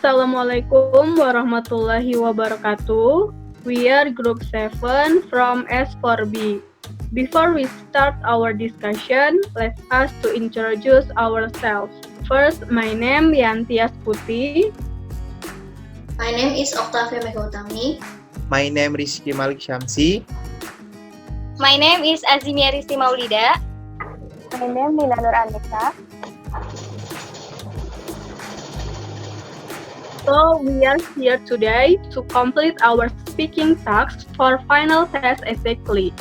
Assalamualaikum warahmatullahi wabarakatuh. We are Group 7 from S4B. Before we start our discussion, let us to introduce ourselves. First, my name Yanti Yasputi. My name is Oktafia Utami. My name Risti Malik Syamsi. My name is Azhimia Risti Maulida. My name is Nur Annisa. So we are here today to complete our speaking tasks for final test exactly,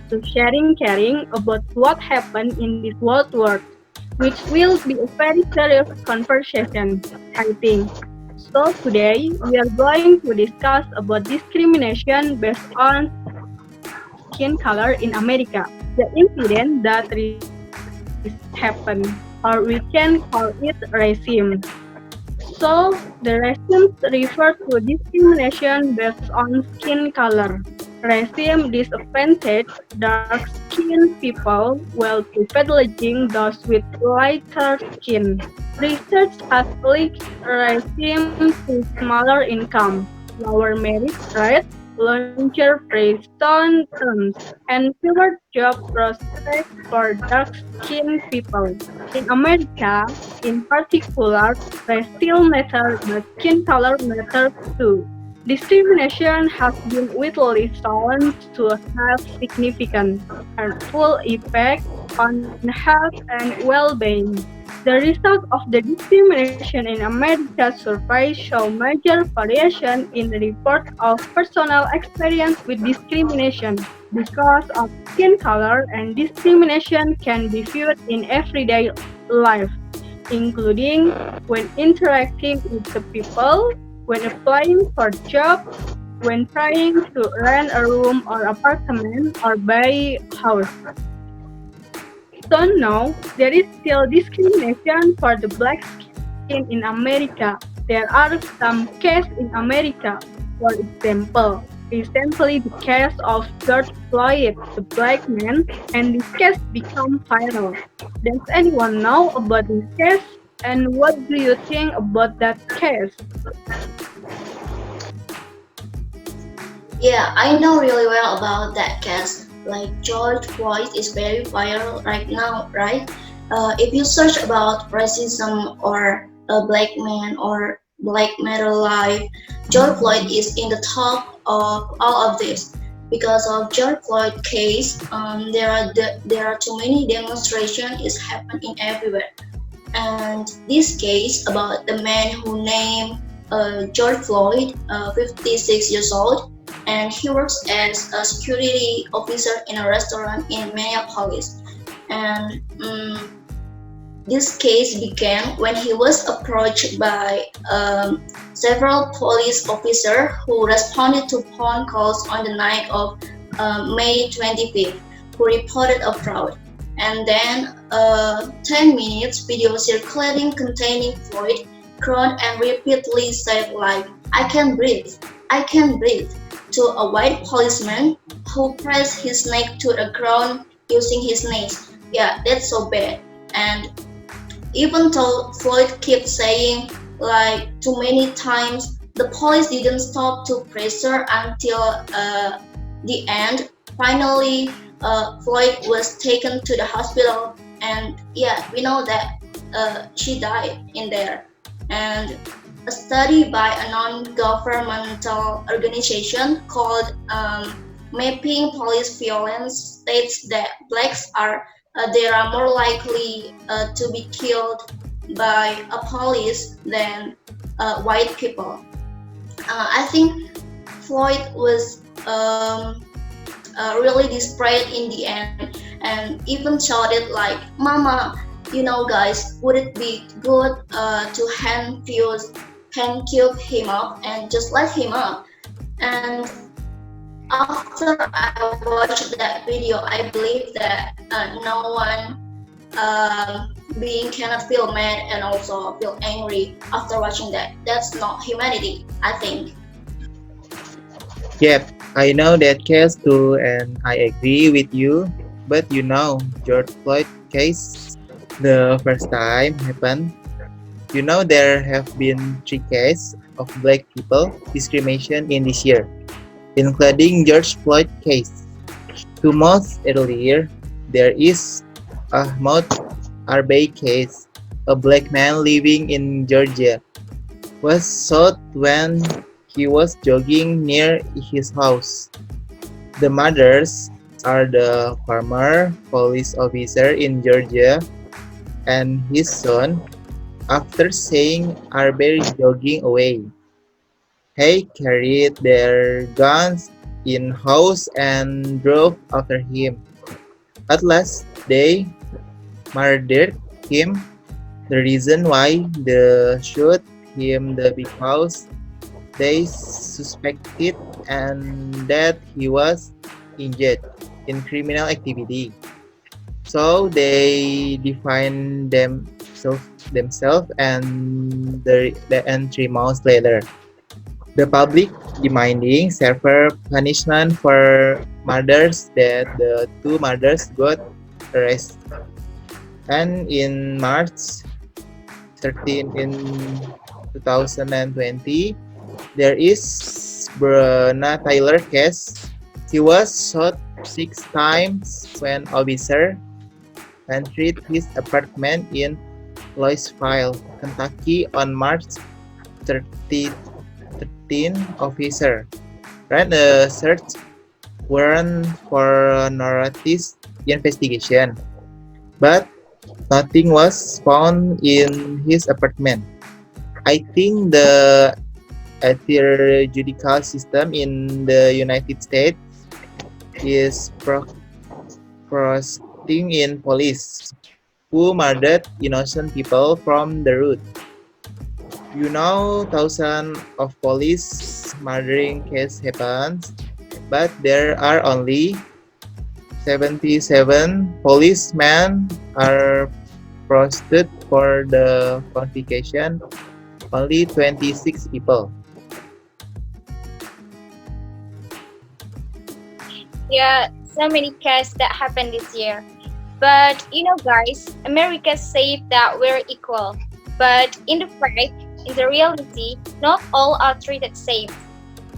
to sharing caring about what happened in this world, which will be a very serious conversation, I think. So today we are going to discuss about discrimination based on skin color in America, the incident that happened, or we can call it racism. So, the racism refers to discrimination based on skin color. Racism disadvantages dark-skinned people while privileging those with lighter skin. Research has linked racism to smaller income, lower merit rates, larger prison terms, and fewer job prospects for dark-skinned people. In America, in particular, race still matters, but skin color matters too. Discrimination has been widely shown to have significant, harmful effects on health and well-being. The results of the discrimination in America survey show major variation in the report of personal experience with discrimination. Because of skin color and discrimination can be viewed in everyday life, including when interacting with the people, when applying for jobs, when trying to rent a room or apartment or buy house. So now, there is still discrimination for the black skin in America. There are some cases in America. For example, recently the case of George Floyd, the black man, and this case become viral. Does anyone know about this case? And what do you think about that case? Yeah, I know really well about that case. Like George Floyd is very viral right now, right? If you search about racism or a black man or black matter life, George Floyd is in the top of all of this. Because of George Floyd case, there are too many demonstrations is happening everywhere. And this case about the man who named George Floyd, 56 years old, and he works as a security officer in a restaurant in Minneapolis. And this case began when he was approached by several police officers who responded to phone calls on the night of May 25th, who reported a fraud. And then 10 minutes video circulating containing Floyd groaned and repeatedly said like, I can't breathe, I can't breathe, to a white policeman who pressed his neck to the ground using his knees. Yeah, that's so bad. And even though Floyd kept saying like too many times, the police didn't stop to pressure until the end. Finally, Floyd was taken to the hospital, and yeah, we know that she died in there. And a study by a non-governmental organization called Mapping Police Violence states that blacks are they are more likely to be killed by a police than white people. I think Floyd was really desperate in the end, and even shouted like, "Mama, you know, guys, would it be good to handcuff him up and just let him up?" And after I watched that video, I believe that no one being cannot feel mad and also feel angry after watching that. That's not humanity, I think. Yep, I know that case too, and I agree with you. But you know, George Floyd case, the first time happened, You know there have been 3 cases of black people discrimination in this year, including George Floyd case. 2 months earlier, there is Ahmaud Arbery case. A black man living in Georgia was shot when he was jogging near his house. The murders are the former police officer in Georgia and his son. After seeing Arbery jogging away, they carried their guns in house and drove after him. At last, they murdered him. The reason why they shoot him the because they suspected and that he was engaged in criminal activity. So they define themselves and and 3 months later. The public demanding severe punishment for murders that the two murders got arrested. And in March 13 in 2020, there is Breonna Taylor case. He was shot 6 times when officer entered his apartment in Louisville, Kentucky on March 13. Officer ran a search warrant for narcotics investigation, but nothing was found in his apartment. I think the judicial system in the United States is prosecuting in police who murdered innocent people from the root. You know, thousands of police murdering cases happens, but there are only 77 policemen are prosecuted for the conviction. Only 26 people. Yeah, so many cases that happened this year. But you know, guys, America said that we're equal. But in the fact, in the reality, not all are treated same.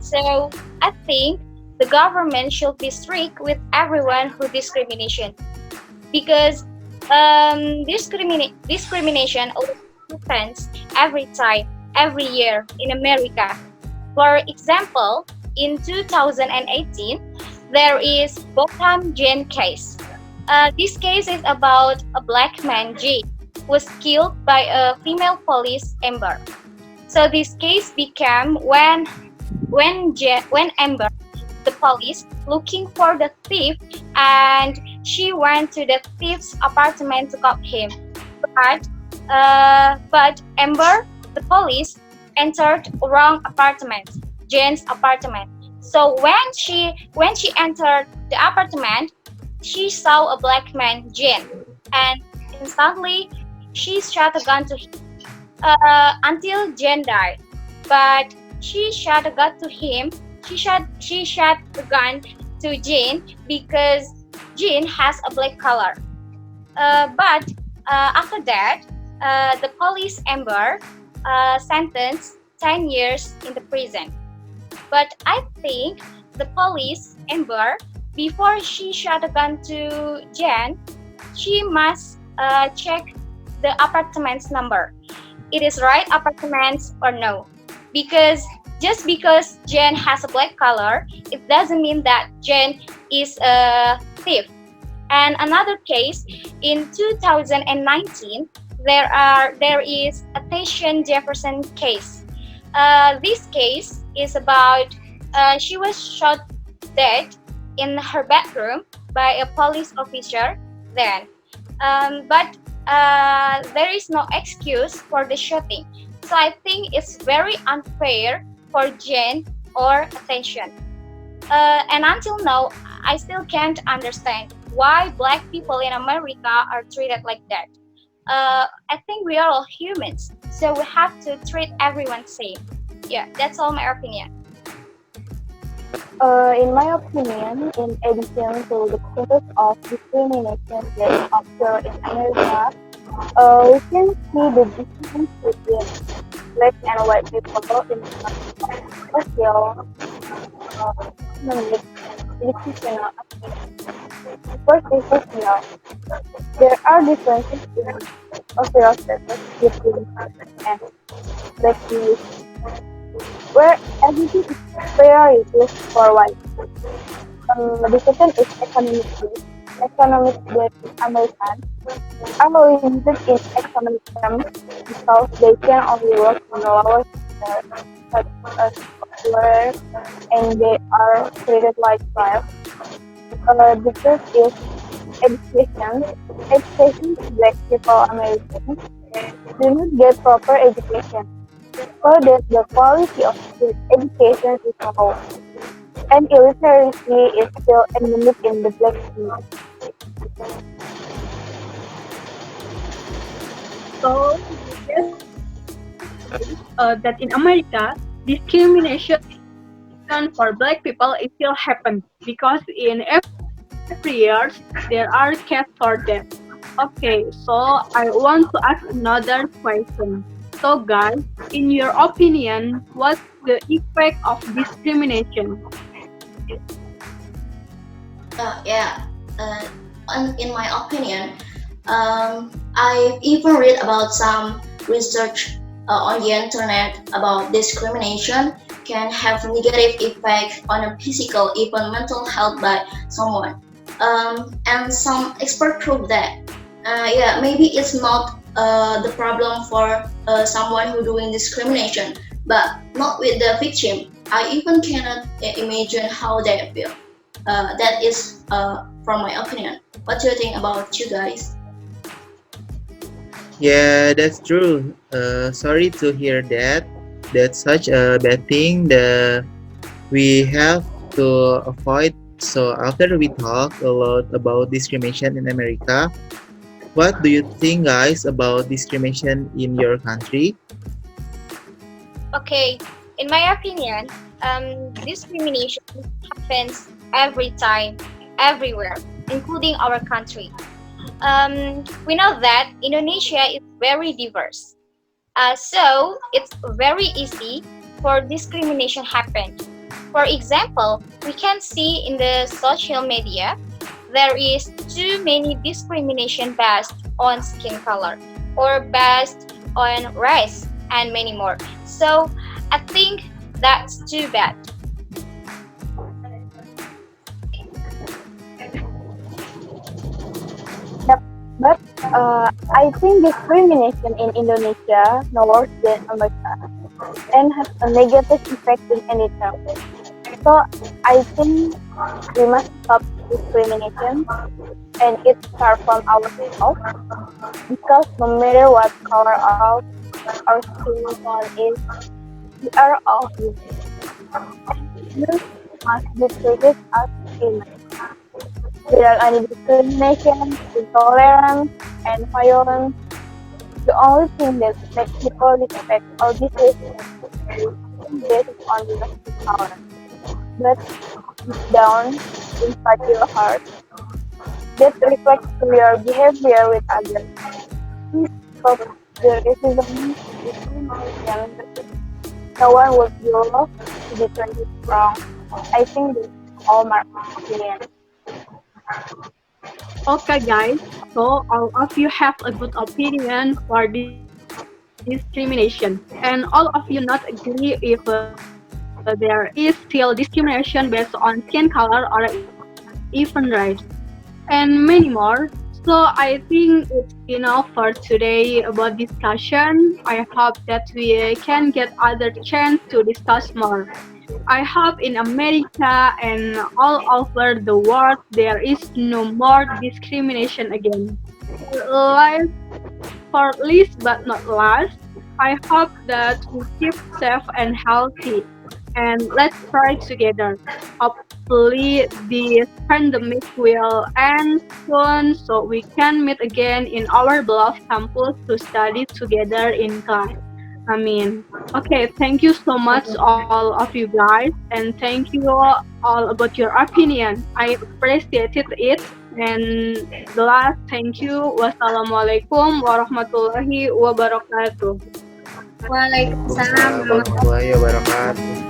So I think the government should be strict with everyone who discrimination because discrimination always happens every time, every year in America. For example, in 2018, there is Botham Jean case. This case is about a black man, Jay, who was killed by a female police Amber. So this case became when Amber, the police, looking for the thief, and she went to the thief's apartment to cop him. But but Amber, the police, entered wrong apartment, Jane's apartment. So when she entered the apartment, she saw a black man, Jane, and instantly she shot a gun to him until Jane died. But she shot a gun to him. She shot the gun to Jane because Jane has a black color. But after that, the police Amber sentenced 10 years in the prison. But I think the police Amber, before she shot a gun to Jen, she must check the apartment's number. It is right apartments or no? Because just because Jen has a black color, it doesn't mean that Jen is a thief. And another case in 2019, there is a Tatian Jefferson case. This case is about she was shot dead in her bedroom by a police officer then. But there is no excuse for the shooting. So I think it's very unfair for Jane or attention. And until now, I still can't understand why black people in America are treated like that. I think we are all humans, so we have to treat everyone same. Yeah, that's all my opinion. In my opinion, in addition to the cases of discrimination that occur in America, We can see the difference between black and white people in terms of social, uh, economic, educational aspects. First is social. There are differences in social status between white and black communities, where everything is priority for white. The second is economic base. Economic base in American are limited in economic terms because they can only work in the lower sector, such as software, and they are treated like slaves. The third is education. Education to black people Americans do not get proper education, so that the quality of the education is low, and illiteracy is still endemic in the black community. So that in America, discrimination for Black people is still happen because in every year there are cases for them. Okay, so I want to ask another question. So guys, in your opinion, what's the effect of discrimination? Yeah. In my opinion, I've even read about some research on the internet about discrimination can have negative effect on a physical, even mental health by someone. And some experts prove that, yeah, maybe it's not the problem for someone who doing discrimination, but not with the victim. I even cannot imagine how they feel. That is from my opinion. What do you think about you guys? Yeah, that's true. Sorry to hear that. That's such a bad thing that we have to avoid. So after we talk a lot about discrimination in America, what do you think, guys, about discrimination in your country? Okay, in my opinion, discrimination happens every time, everywhere, including our country. We know that Indonesia is very diverse. So it's very easy for discrimination happen. For example, we can see in the social media there is too many discrimination based on skin color or based on race and many more. So I think that's too bad. Yep. But I think discrimination in Indonesia no worse than America and has a negative effect in any term. So I think we must stop discrimination and it start from ourselves because no matter what color of our skin tone is, we are all human. Humans must be treated as humans without any discrimination, intolerance, and violence. The only thing that makes people respect or dislike is based on the skin color. But deep down inside your heart, that reflects to your behavior with others. Please stop the racism, discrimination. No one would be loved to be treated wrong. I think that's all my opinion. Okay, guys, so all of you have a good opinion for discrimination, and all of you not agree if there is still discrimination based on skin color or even race, and many more. So I think it's enough for today about discussion. I hope that we can get other chance to discuss more. I hope in America and all over the world there is no more discrimination again. Last, for least but not last, I hope that we keep safe and healthy. And let's try together. Hopefully, this pandemic will end soon so we can meet again in our beloved campus to study together in class. I mean, okay, thank you so much, all of you guys, and thank you all about your opinion. I appreciated it. And the last, thank you. Wassalamualaikum warahmatullahi wabarakatuh. Waalaikumsalam Waalaikumsalam warahmatullahi wabarakatuh.